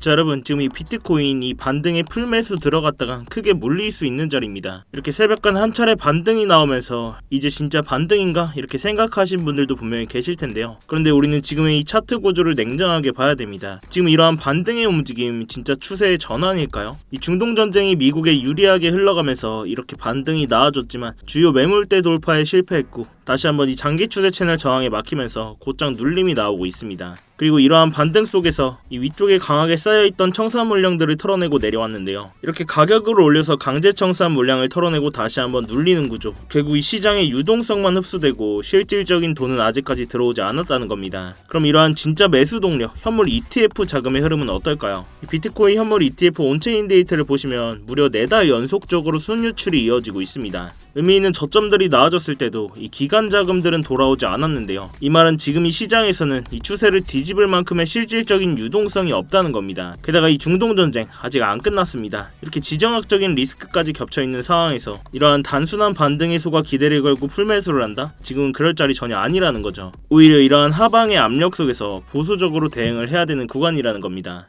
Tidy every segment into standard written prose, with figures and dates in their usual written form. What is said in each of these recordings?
자, 여러분, 지금 이 비트코인 이 반등에 풀매수 들어갔다가 크게 물릴 수 있는 자리입니다. 이렇게 새벽간 한 차례 반등이 나오면서 이제 진짜 반등인가 이렇게 생각하신 분들도 분명히 계실 텐데요. 그런데 우리는 지금의 이 차트 구조를 냉정하게 봐야 됩니다. 지금 이러한 반등의 움직임 진짜 추세의 전환일까요? 이 중동 전쟁이 미국에 유리하게 흘러가면서 이렇게 반등이 나아졌지만 주요 매물대 돌파에 실패했고 다시 한번 이 장기 추세 채널 저항에 막히면서 곧장 눌림이 나오고 있습니다. 그리고 이러한 반등 속에서 이 위쪽에 강하게 쌓여있던 청산 물량들을 털어내고 내려왔는데요. 이렇게 가격을 올려서 강제 청산 물량을 털어내고 다시 한번 눌리는 구조. 결국 이 시장의 유동성만 흡수되고 실질적인 돈은 아직까지 들어오지 않았다는 겁니다. 그럼 이러한 진짜 매수 동력, 현물 ETF 자금의 흐름은 어떨까요? 이 비트코인 현물 ETF 온체인 데이터를 보시면 무려 4달 연속적으로 순유출이 이어지고 있습니다. 의미 있는 저점들이 나아졌을 때도 이 기간 자금들은 돌아오지 않았는데요. 이 말은 지금 이 시장에서는 이 추세를 뒤집을 만큼의 실질적인 유동성이 없다는 겁니다. 게다가 이 중동 전쟁 아직 안 끝났습니다. 이렇게 지정학적인 리스크까지 겹쳐있는 상황에서 이러한 단순한 반등 해소가 기대를 걸고 풀매수를 한다? 지금은 그럴 자리 전혀 아니라는 거죠. 오히려 이러한 하방의 압력 속에서 보수적으로 대응을 해야 되는 구간이라는 겁니다.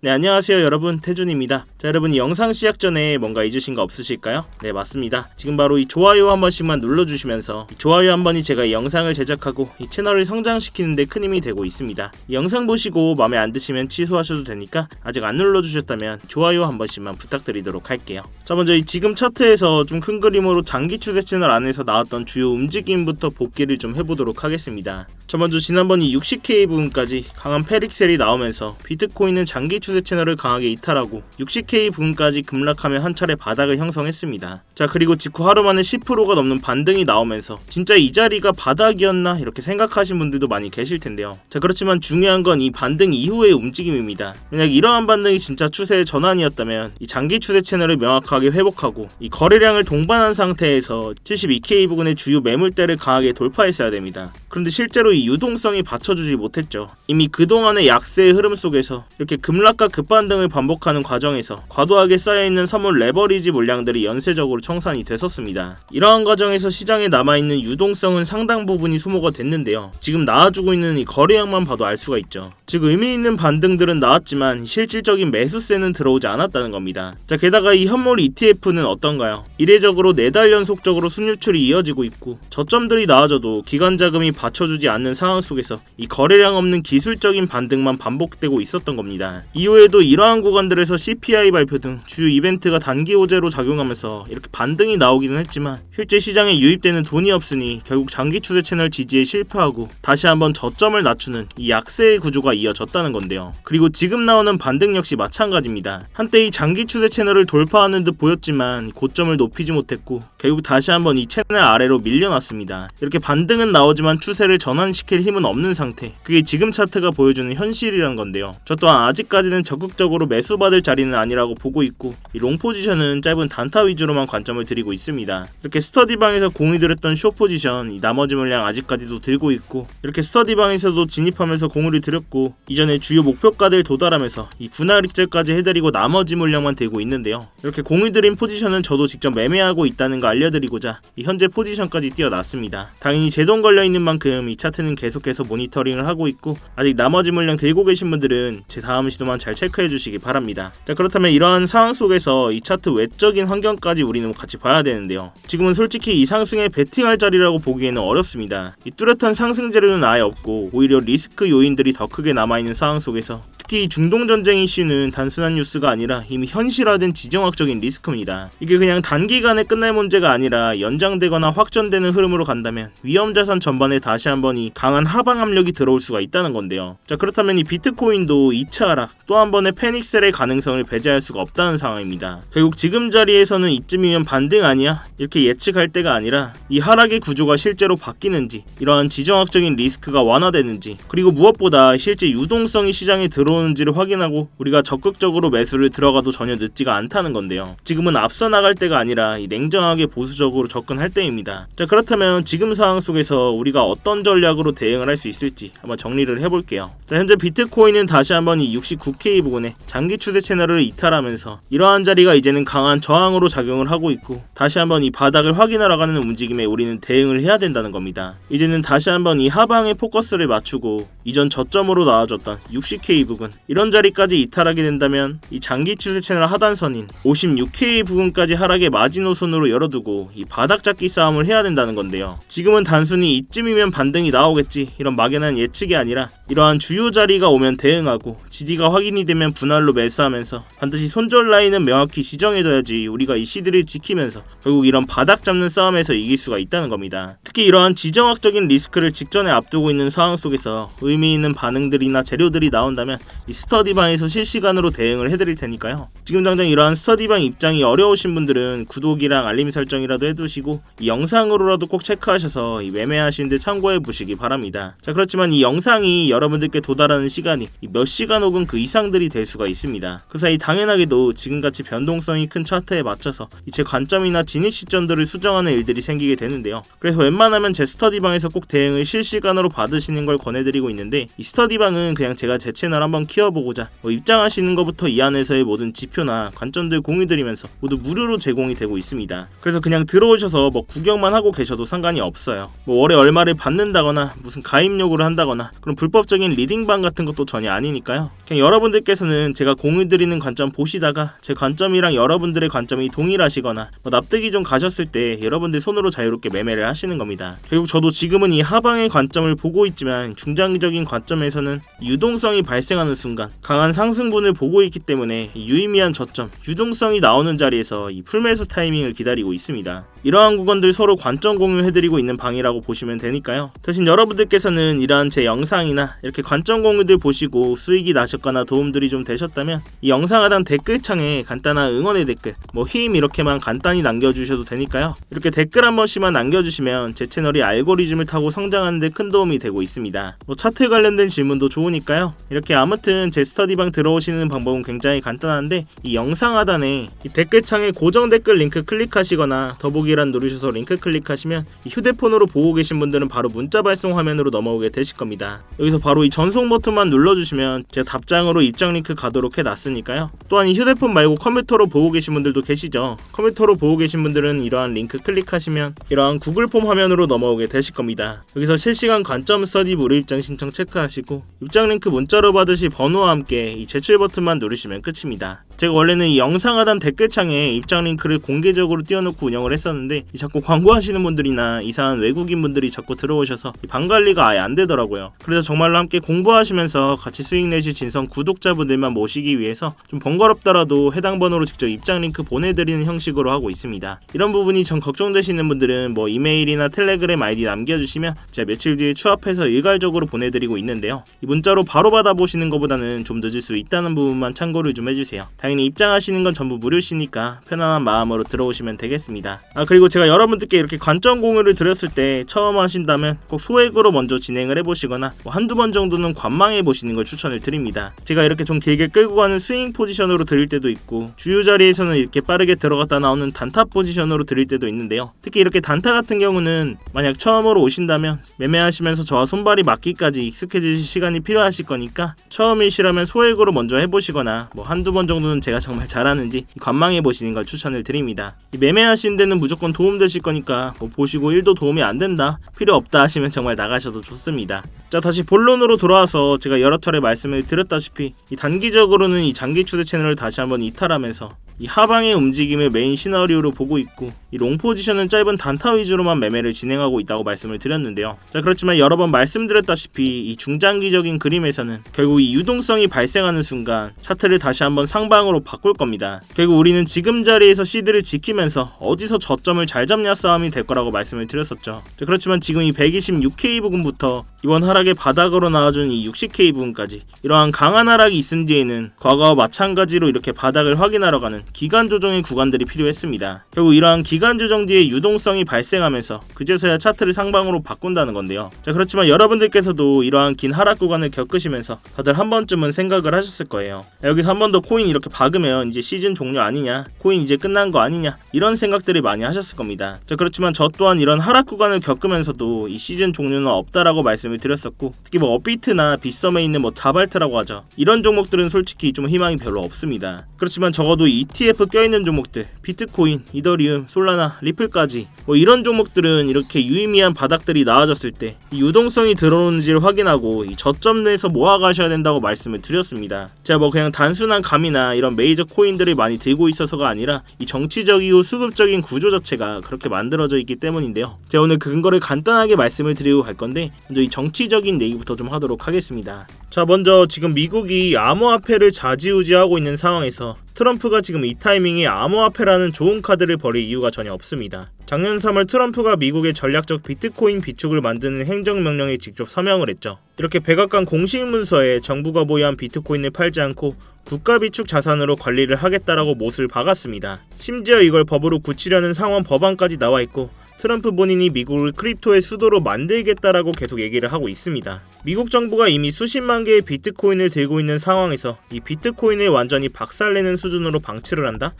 네, 안녕하세요 여러분, 태준입니다. 자, 여러분, 이 영상 시작 전에 뭔가 잊으신 거 없으실까요? 네, 맞습니다. 지금 바로 이 좋아요 한 번씩만 눌러주시면서 이 좋아요 한 번이 제가 이 영상을 제작하고 이 채널을 성장시키는 데 큰 힘이 되고 있습니다. 이 영상 보시고 마음에 안 드시면 취소하셔도 되니까 아직 안 눌러주셨다면 좋아요 한 번씩만 부탁드리도록 할게요. 자, 먼저 이 지금 차트에서 좀 큰 그림으로 장기 추세 채널 안에서 나왔던 주요 움직임부터 복기를 좀 해보도록 하겠습니다. 자, 먼저 지난번 이 60K 부분까지 강한 패릭셀이 나오면서 비트코인은 장기 추세 채널을 강하게 이탈하고 60K 부분까지 급락하며 한 차례 바닥을 형성했습니다. 자, 그리고 직후 하루 만에 10%가 넘는 반등이 나오면서 진짜 이 자리가 바닥이었나 이렇게 생각하신 분들도 많이 계실 텐데요. 자, 그렇지만 중요한 건 이 반등 이후의 움직임입니다. 만약 이러한 반등이 진짜 추세의 전환이었다면 이 장기 추세 채널을 명확하게 회복하고 이 거래량을 동반한 상태에서 72K 부근의 주요 매물대를 강하게 돌파했어야 됩니다. 그런데 실제로 이 유동성이 받쳐주지 못했죠. 이미 그동안의 약세의 흐름 속에서 이렇게 급락과 급반등을 반복하는 과정에서 과도하게 쌓여있는 선물 레버리지 물량들이 연쇄적으로 청산이 됐었습니다. 이러한 과정에서 시장에 남아있는 유동성은 상당 부분이 소모가 됐는데요. 지금 나와주고 있는 이 거래량만 봐도 알 수가 있죠. 즉 의미있는 반등들은 나왔지만 실질적인 매수세는 들어오지 않았다는 겁니다. 자, 게다가 이 현물 ETF는 어떤가요? 이례적으로 4달 연속적으로 순유출이 이어지고 있고 저점들이 나와져도 기관 자금이 받쳐주지 않는 상황 속에서 이 거래량 없는 기술적인 반등만 반복되고 있었던 겁니다. 이후에도 이러한 구간들에서 CPI 발표 등 주요 이벤트가 단기 호재로 작용하면서 이렇게 반등이 나오기는 했지만 실제 시장에 유입되는 돈이 없으니 결국 장기 추세 채널 지지에 실패하고 다시 한번 저점을 낮추는 이 약세의 구조가 이어졌다는 건데요. 그리고 지금 나오는 반등 역시 마찬가지입니다. 한때 이 장기 추세 채널을 돌파하는 듯 보였지만 고점을 높이지 못했고 결국 다시 한번 이 채널 아래로 밀려났습니다. 이렇게 반등은 나오지만 추세를 전환시킬 힘은 없는 상태, 그게 지금 차트가 보여주는 현실이라는 건데요. 저 또한 아직까지는 적극적으로 매수받을 자리는 아니라고 보고 있고 이 롱 포지션은 짧은 단타 위주로만 관점을 드리고 있습니다. 이렇게 스터디방에서 공이 들였던 숏 포지션, 이 나머지 물량 아직까지도 들고 있고 이렇게 스터디방에서도 진입하면서 공을 들였고 이전에 주요 목표가들 도달하면서 이 분할 익절까지 해드리고 나머지 물량만 들고 있는데요. 이렇게 공을 들인 포지션은 저도 직접 매매하고 있다는 거 알려드리고자 이 현재 포지션까지 띄워놨습니다. 당연히 제 돈 걸려있는 만큼 이 차트는 계속해서 모니터링을 하고 있고 아직 나머지 물량 들고 계신 분들은 제 다음 시도만 잘 체크해 주시기 바랍니다. 자, 그렇다면 이러한 상황 속에서 이 차트 외적인 환경까지 우리는 같이 봐야 되는데요. 지금은 솔직히 이 상승에 베팅할 자리라고 보기에는 어렵습니다. 이 뚜렷한 상승 재료는 아예 없고 오히려 리스크 요인들이 더 크게 남아있는 상황 속에서 특히 중동 전쟁 이슈는 단순한 뉴스가 아니라 이미 현실화된 지정학적인 리스크입니다. 이게 그냥 단기간에 끝날 문제가 아니라 연장되거나 확전되는 흐름으로 간다면 위험자산 전반에 다시 한번 이 강한 하방 압력이 들어올 수가 있다는 건데요. 자, 그렇다면 이 비트코인도 2차 하락, 또 한 번의 패닉셀의 가능성을 배제할 수가 없다는 상황입니다. 결국 지금 자리에서는 이쯤이면 반등 아니야? 이렇게 예측할 때가 아니라 이 하락의 구조가 실제로 바뀌는지, 이러한 지정학적인 리스크가 완화되는지, 그리고 무엇보다 실제 유동성이 시장에 들어오는지를 확인하고 우리가 적극적으로 매수를 들어가도 전혀 늦지가 않다는 건데요. 지금은 앞서 나갈 때가 아니라 이 냉정하게 보수적으로 접근할 때입니다. 자, 그렇다면 지금 상황 속에서 우리가 어떤 전략으로 관점으로 대응을 할 수 있을지 한번 정리를 해볼게요. 자, 현재 비트코인은 다시 한번 이 69K 부근에 장기 추세 채널을 이탈하면서 이러한 자리가 이제는 강한 저항으로 작용을 하고 있고, 다시 한번 이 바닥을 확인하러 가는 움직임에 우리는 대응을 해야 된다는 겁니다. 이제는 다시 한번 이 하방에 포커스를 맞추고 이전 저점으로 나와줬던 60K 부근, 이런 자리까지 이탈하게 된다면 이 장기 추세 채널 하단선인 56K 부근까지 하락의 마지노선으로 열어두고 이 바닥 잡기 싸움을 해야 된다는 건데요. 지금은 단순히 이쯤이면 반등이 나오겠지 이런 막연한 예측이 아니라 이러한 주요 자리가 오면 대응하고 지지가 확인이 되면 분할로 매수하면서 반드시 손절 라인은 명확히 지정해둬야지 우리가 이 시드를 지키면서 결국 이런 바닥 잡는 싸움에서 이길 수가 있다는 겁니다. 특히 이러한 지정학적인 리스크를 직전에 앞두고 있는 상황 속에서 의미 있는 반응들이나 재료들이 나온다면 이 스터디방에서 실시간으로 대응을 해드릴 테니까요. 지금 당장 이러한 스터디방 입장이 어려우신 분들은 구독이랑 알림 설정이라도 해두시고 이 영상으로라도 꼭 체크하셔서 이 매매하시는데 참고해 보시기 바랍니다. 자, 그렇지만 이 영상이 여러분들께 도달하는 시간이 몇 시간 혹은 그 이상들이 될 수가 있습니다. 그 사이 당연하게도 지금같이 변동성이 큰 차트에 맞춰서 제 관점이나 진입 시점들을 수정하는 일들이 생기게 되는데요. 그래서 웬만하면 제 스터디방에서 꼭 대응을 실시간으로 받으시는 걸 권해드리고 있는데, 이 스터디방은 그냥 제가 제 채널 한번 키워보고자 입장하시는 것부터 이 안에서의 모든 지표나 관점들 공유드리면서 모두 무료로 제공이 되고 있습니다. 그래서 그냥 들어오셔서 구경만 하고 계셔도 상관이 없어요. 월에 얼마를 받는다거나 무슨 가입 요구를 한다거나 그런 불법적인 리딩방 같은 것도 전혀 아니니까요. 그냥 여러분들께서는 제가 공유드리는 관점 보시다가 제 관점이랑 여러분들의 관점이 동일하시거나 납득이 좀 가셨을 때 여러분들 손으로 자유롭게 매매를 하시는 겁니다. 결국 저도 지금은 이 하방의 관점을 보고 있지만 중장기적인 관점에서는 유동성이 발생하는 순간 강한 상승분을 보고 있기 때문에 유의미한 저점, 유동성이 나오는 자리에서 이 풀매수 타이밍을 기다리고 있습니다. 이러한 구간들 서로 관점 공유해드리고 있는 방이라고 보시면 되니까요. 대신 여러분들께서는 이러한 제 영상이나 이렇게 관점 공유들 보시고 수익이 나셨거나 도움들이 좀 되셨다면 이 영상 하단 댓글창에 간단한 응원의 댓글, 힘 이렇게만 간단히 남겨주셔도 되니까요. 이렇게 댓글 한 번씩만 남겨주시면 제 채널이 알고리즘을 타고 성장하는 데 큰 도움이 되고 있습니다. 차트 관련된 질문도 좋으니까요. 이렇게 아무튼 제 스터디방 들어오시는 방법은 굉장히 간단한데, 이 영상 하단에 이 댓글창에 고정 댓글 링크 클릭하시거나 더보기란 누르셔서 링크 클릭하시면 이 휴대폰으로 보고 계신 분들은 바로 문자 발송 화면으로 넘어오게 되실 겁니다. 여기서 바로 이 전송 버튼만 눌러주시면 제가 답장으로 입장 링크 가도록 해놨으니까요. 또한 이 휴대폰 말고 컴퓨터로 보고 계신 분들도 계시죠. 컴퓨터로 보고 계신 분들은 이러한 링크 클릭하시면 이러한 구글 폼 화면으로 넘어오게 되실 겁니다. 여기서 실시간 관점 스터디 무료 입장 신청 체크하시고 입장 링크 문자로 받으실 번호와 함께 이 제출 버튼만 누르시면 끝입니다. 제가 원래는 이 영상 하단 댓글창에 입장 링크를 공개적으로 띄워놓고 운영을 했었는데 자꾸 광고하시는 분들이나 이상한 외국인 분들이 자꾸 들어오셔서 방 관리가 아예 안 되더라고요. 그래서 정말로 함께 공부하시면서 같이 수익 내실 진성 구독자분들만 모시기 위해서 좀 번거롭더라도 해당 번호로 직접 입장 링크 보내드리는 형식으로 하고 있습니다. 이런 부분이 전 걱정되시는 분들은 이메일이나 텔레그램 아이디 남겨주시면 제가 며칠 뒤에 추합해서 일괄적으로 보내드리고 있는데요. 이 문자로 바로 받아보시는 것보다는 좀 늦을 수 있다는 부분만 참고를 좀 해주세요. 당연히 입장하시는 건 전부 무료시니까 편안한 마음으로 들어오시면 되겠습니다. 그리고 제가 여러분들께 이렇게 관점 공유를 드렸을 때 처음 하신다면 꼭 소액으로 먼저 진행을 해보시거나 한두 번 정도는 관망해보시는 걸 추천을 드립니다. 제가 이렇게 좀 길게 끌고 가는 스윙 포지션으로 드릴 때도 있고 주요 자리에서는 이렇게 빠르게 들어갔다 나오는 단타 포지션으로 드릴 때도 있는데요. 특히 이렇게 단타 같은 경우는 만약 처음으로 오신다면 매매하시면서 저와 손발이 맞기까지 익숙해지실 시간이 필요하실 거니까 처음이시라면 소액으로 먼저 해보시거나 한두 번 정도는 제가 정말 잘하는지 관망해보시는 걸 추천을 드립니다. 매매하시는 데는 무조건 도움되실 거니까 보시고 1도 도움이 안 된다, 필요 없다 하시면 정말 나가셔도 좋습니다. 자, 다시 본론으로 돌아와서 제가 여러 차례 말씀을 드렸다시피 단기적으로는 이 장기 추세 채널을 다시 한번 이탈하면서 이 하방의 움직임을 메인 시나리오로 보고 있고 이 롱 포지션은 짧은 단타 위주로만 매매를 진행하고 있다고 말씀을 드렸는데요. 자, 그렇지만 여러 번 말씀드렸다시피 이 중장기적인 그림에서는 결국 이 유동성이 발생하는 순간 차트를 다시 한번 상방으로 바꿀 겁니다. 결국 우리는 지금 자리에서 시드를 지키면서 어디서 저점을 잘 잡냐 싸움이 될 거라고 말씀을 드렸었죠. 자, 그렇지만 지금 이 126K 부근부터 이번 하락의 바닥으로 나와준 이 60K 부근까지 이러한 강한 하락이 있은 뒤에는 과거와 마찬가지로 이렇게 바닥을 확인하러 가는 기간 조정의 구간들이 필요했습니다. 결국 이러한 기간 조정 뒤에 유동성이 발생하면서 그제서야 차트를 상방으로 바꾼다는 건데요. 자, 그렇지만 여러분들께서도 이러한 긴 하락 구간을 겪으시면서 다들 한 번쯤은 생각을 하셨을 거예요. 여기서 한 번 더 코인 이렇게 박으면 이제 시즌 종료 아니냐, 코인 이제 끝난 거 아니냐, 이런 생각들을 많이 하셨을 겁니다. 자, 그렇지만 저 또한 이런 하락 구간을 겪으면서도 이 시즌 종료는 없다라고 말씀을 말씀을 드렸었고, 특히 뭐 업비트나 빗썸에 있는 뭐 자발트라고 하죠. 이런 종목들은 솔직히 좀 희망이 별로 없습니다. 그렇지만 적어도 ETF 껴있는 종목들, 비트코인, 이더리움, 솔라나, 리플까지 뭐 이런 종목들은 이렇게 유의미한 바닥들이 나와졌을 때 이 유동성이 들어오는지를 확인하고 이 저점 내에서 모아가셔야 된다고 말씀을 드렸습니다. 제가 뭐 그냥 단순한 감이나 이런 메이저 코인들을 많이 들고 있어서가 아니라 이 정치적이고 수급적인 구조 자체가 그렇게 만들어져 있기 때문인데요. 제가 오늘 그 근거를 간단하게 말씀을 드리고 갈 건데, 먼저 이 정치적인 얘기부터 좀 하도록 하겠습니다. 자, 먼저 지금 미국이 암호화폐를 좌지우지하고 있는 상황에서 트럼프가 지금 이 타이밍에 암호화폐라는 좋은 카드를 버릴 이유가 전혀 없습니다. 작년 3월 트럼프가 미국의 전략적 비트코인 비축을 만드는 행정명령에 직접 서명을 했죠. 이렇게 백악관 공식 문서에 정부가 보유한 비트코인을 팔지 않고 국가 비축 자산으로 관리를 하겠다라고 못을 박았습니다. 심지어 이걸 법으로 굳히려는 상원 법안까지 나와 있고, 트럼프 본인이 미국을 크립토의 수도로 만들겠다라고 계속 얘기를 하고 있습니다. 미국 정부가 이미 수십만 개의 비트코인을 들고 있는 상황에서 이 비트코인을 완전히 박살내는 수준으로 방치를 한다?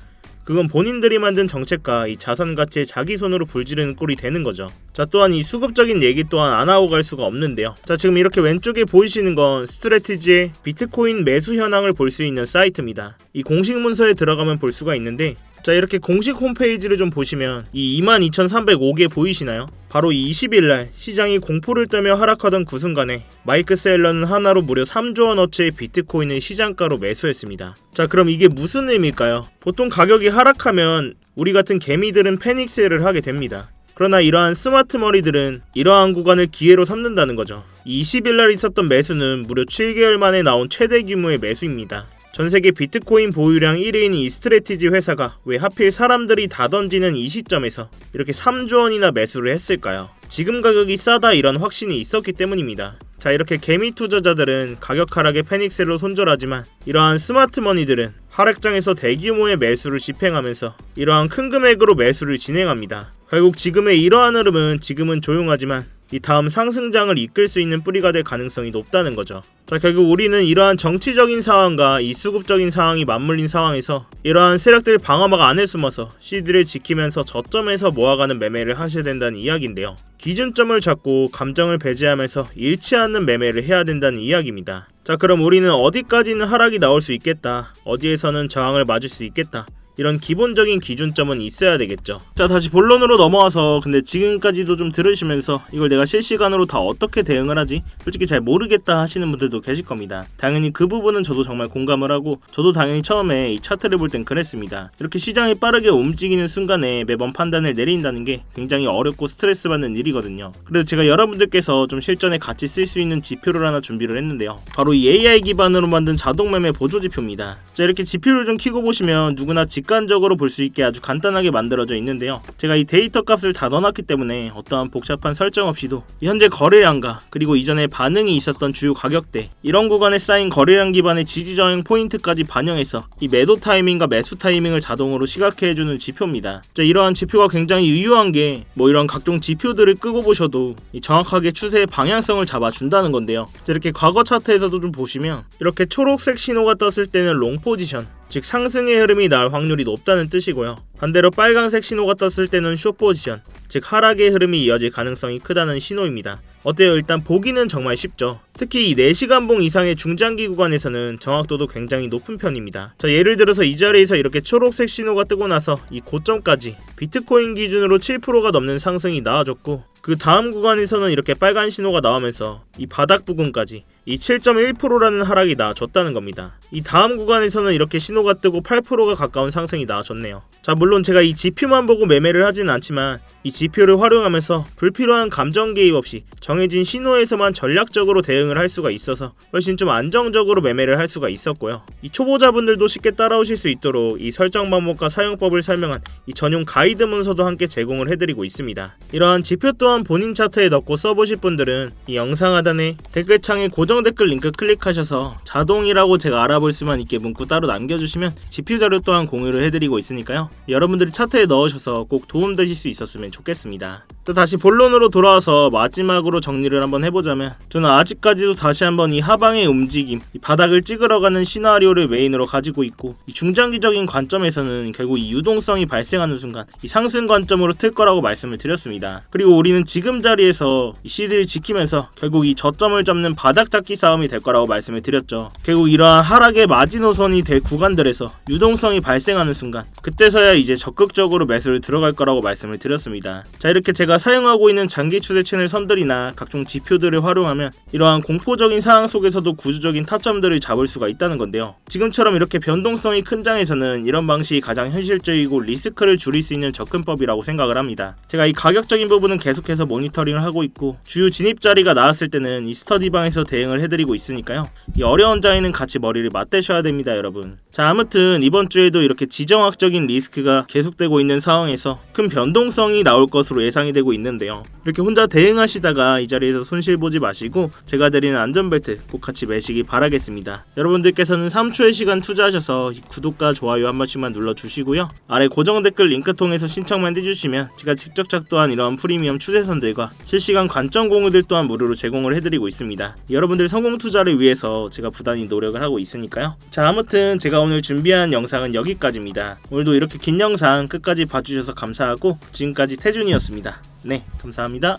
그건 본인들이 만든 정책과 이 자산 가치에 자기 손으로 불지르는 꼴이 되는 거죠. 자, 또한 이 수급적인 얘기 또한 안 하고 갈 수가 없는데요. 자, 지금 이렇게 왼쪽에 보이시는 건 스트래티지의 비트코인 매수 현황을 볼 수 있는 사이트입니다. 이 공식 문서에 들어가면 볼 수가 있는데, 자, 이렇게 공식 홈페이지를 좀 보시면 이 22,305개 보이시나요? 바로 이 20일날 시장이 공포를 떨며 하락하던 그 순간에 마이크 셀러는 하나로 무려 3조 원어치의 비트코인을 시장가로 매수했습니다. 자, 그럼 이게 무슨 의미일까요? 보통 가격이 하락하면 우리 같은 개미들은 패닉셀을 하게 됩니다. 그러나 이러한 스마트 머리들은 이러한 구간을 기회로 삼는다는 거죠. 20일날 있었던 매수는 무려 7개월 만에 나온 최대 규모의 매수입니다. 전세계 비트코인 보유량 1위인 이 스트래티지 회사가 왜 하필 사람들이 다 던지는 이 시점에서 이렇게 3조 원이나 매수를 했을까요? 지금 가격이 싸다 이런 확신이 있었기 때문입니다. 자, 이렇게 개미 투자자들은 가격 하락에 패닉셀로 손절하지만 이러한 스마트 머니들은 하락장에서 대규모의 매수를 집행하면서 이러한 큰 금액으로 매수를 진행합니다. 결국 지금의 이러한 흐름은 지금은 조용하지만 이 다음 상승장을 이끌 수 있는 뿌리가 될 가능성이 높다는 거죠. 자, 결국 우리는 이러한 정치적인 상황과 이 수급적인 상황이 맞물린 상황에서 이러한 세력들 방어막 안에 숨어서 CD를 지키면서 저점에서 모아가는 매매를 하셔야 된다는 이야기인데요. 기준점을 잡고 감정을 배제하면서 잃지 않는 매매를 해야 된다는 이야기입니다. 자, 그럼 우리는 어디까지는 하락이 나올 수 있겠다, 어디에서는 저항을 맞을 수 있겠다, 이런 기본적인 기준점은 있어야 되겠죠. 자, 다시 본론으로 넘어와서, 근데 지금까지도 좀 들으시면서 이걸 내가 실시간으로 다 어떻게 대응을 하지? 솔직히 잘 모르겠다 하시는 분들도 계실 겁니다. 당연히 그 부분은 저도 정말 공감을 하고, 저도 당연히 처음에 이 차트를 볼 땐 그랬습니다. 이렇게 시장이 빠르게 움직이는 순간에 매번 판단을 내린다는 게 굉장히 어렵고 스트레스 받는 일이거든요. 그래서 제가 여러분들께서 좀 실전에 같이 쓸 수 있는 지표를 하나 준비를 했는데요. 바로 이 AI 기반으로 만든 자동매매 보조지표입니다. 자, 이렇게 지표를 좀 켜고 보시면 누구나 직관적으로 볼 수 있게 아주 간단하게 만들어져 있는데요. 제가 이 데이터 값을 다 넣어놨기 때문에 어떠한 복잡한 설정 없이도 현재 거래량과 그리고 이전에 반응이 있었던 주요 가격대, 이런 구간에 쌓인 거래량 기반의 지지저항 포인트까지 반영해서 이 매도 타이밍과 매수 타이밍을 자동으로 시각해주는 지표입니다. 자, 이러한 지표가 굉장히 유효한 게 뭐 이런 각종 지표들을 끄고 보셔도 이 정확하게 추세의 방향성을 잡아준다는 건데요. 자, 이렇게 과거 차트에서도 좀 보시면 이렇게 초록색 신호가 떴을 때는 롱 포지션, 즉 상승의 흐름이 날 확률이 높다는 뜻이고요. 반대로 빨간색 신호가 떴을 때는 숏 포지션, 즉 하락의 흐름이 이어질 가능성이 크다는 신호입니다. 어때요? 일단 보기는 정말 쉽죠. 특히 이 4시간봉 이상의 중장기 구간에서는 정확도도 굉장히 높은 편입니다. 자, 예를 들어서 이 자리에서 이렇게 초록색 신호가 뜨고 나서 이 고점까지 비트코인 기준으로 7%가 넘는 상승이 나와줬고, 그 다음 구간에서는 이렇게 빨간 신호가 나오면서 이 바닥 부근까지 이 7.1%라는 하락이 나와줬다는 겁니다. 이 다음 구간에서는 이렇게 신호가 뜨고 8%가 가까운 상승이 나와줬네요. 자, 물론 제가 이 지표만 보고 매매를 하진 않지만 이 지표를 활용하면서 불필요한 감정 개입 없이 정해진 신호에서만 전략적으로 대응을 할 수가 있어서 훨씬 좀 안정적으로 매매를 할 수가 있었고요. 이 초보자분들도 쉽게 따라오실 수 있도록 이 설정 방법과 사용법을 설명한 이 전용 가이드 문서도 함께 제공을 해드리고 있습니다. 이러한 지표 또한 본인 차트에 넣고 써보실 분들은 이 영상 하단에 댓글창에 고정 고정 댓글 링크 클릭하셔서 자동이라고 제가 알아볼 수만 있게 문구 따로 남겨주시면 지표 자료 또한 공유를 해드리고 있으니까요. 여러분들이 차트에 넣으셔서 꼭 도움되실 수 있었으면 좋겠습니다. 또 다시 본론으로 돌아와서 마지막으로 정리를 한번 해보자면, 저는 아직까지도 다시 한번 이 하방의 움직임, 이 바닥을 찍으러 가는 시나리오를 메인으로 가지고 있고, 이 중장기적인 관점에서는 결국 이 유동성이 발생하는 순간 이 상승 관점으로 틀 거라고 말씀을 드렸습니다. 그리고 우리는 지금 자리에서 이 시드를 지키면서 결국 이 저점을 잡는 바닥 잡기 싸움이 될 거라고 말씀을 드렸죠. 결국 이러한 하락의 마지노선이 될 구간들에서 유동성이 발생하는 순간, 그때서야 이제 적극적으로 매수를 들어갈 거라고 말씀을 드렸습니다. 자, 이렇게 제가 사용하고 있는 장기 추세 채널 선들이나 각종 지표들을 활용하면 이러한 공포적인 상황 속에서도 구조적인 타점들을 잡을 수가 있다는 건데요. 지금처럼 이렇게 변동성이 큰 장에서는 이런 방식이 가장 현실적이고 리스크를 줄일 수 있는 접근법이라고 생각을 합니다. 제가 이 가격적인 부분은 계속해서 모니터링을 하고 있고, 주요 진입 자리가 나왔을 때는 이 스터디방에서 대응을 해드리고 있으니까요. 이 어려운 장에는 같이 머리를 맞대셔야 됩니다, 여러분. 자, 아무튼 이번 주에도 이렇게 지정학적인 리스크가 계속되고 있는 상황에서 큰 변동성이 나올 것으로 예상이 되고 있는데요. 이렇게 혼자 대응하시다가 이 자리에서 손실 보지 마시고 제가 드리는 안전벨트 꼭 같이 매시기 바라겠습니다. 여러분들께서는 3초의 시간 투자하셔서 구독과 좋아요 한 번씩만 눌러주시고요. 아래 고정 댓글 링크 통해서 신청만 해주시면 제가 직접 작도한 이러한 프리미엄 추세선들과 실시간 관점 공유들 또한 무료로 제공을 해드리고 있습니다. 여러분들 성공 투자를 위해서 제가 부단히 노력을 하고 있으니까요. 자, 아무튼 제가 오늘 준비한 영상은 여기까지입니다. 오늘도 이렇게 긴 영상 끝까지 봐주셔서 감사하고, 지금까지 태준이었습니다. 네, 감사합니다.